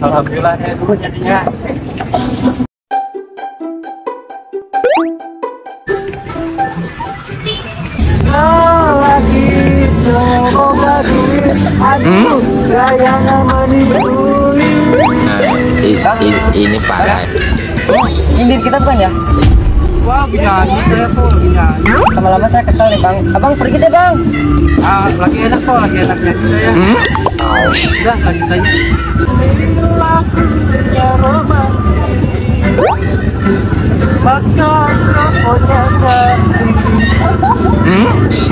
Alhamdulillah ya dulu jadinya. Lagi coba duit, aduh sayangnya menibuli. Ini parah. Ini kita bukan ya? Wah, penyanyi saya tuh, penyanyi. Lama-lama saya kesal nih bang. Abang pergi deh bang. Ah, lagi enak kok, lagi enaknya saya. Udah, lanjut aja. Lakunya romantis, maka pokoknya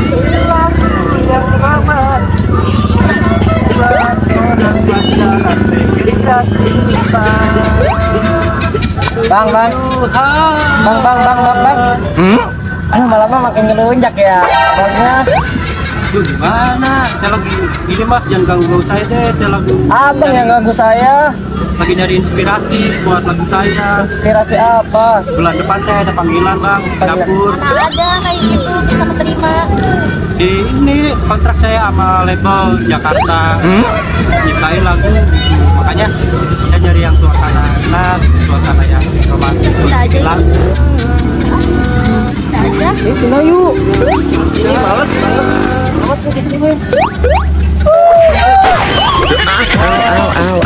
selaku yang romantis, buat orang pacaran kita cinta. Bang. Lama-lama makin ngelunjak ya. Abangnya. Duh, gimana? Saya lagi ini mas, jangan ganggu saya deh. Saya lagi Abang yang ganggu saya. lagi nyari inspirasi buat lagu saya. Inspirasi apa? Bulan depan saya ada panggilan bang, dapur. Mana ada kayak gitu bisa keterima. Di ini kontrak saya sama label Jakarta. Nyiptain lagu, makanya saya nyari yang suasana enak, suasana yang romantis. Bisa aja ya. Lagu. Bisa aja. Sini yuk. Ini males banget. Awas di sini.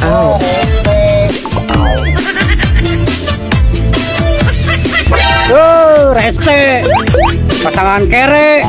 Au. Reste pasangan kere.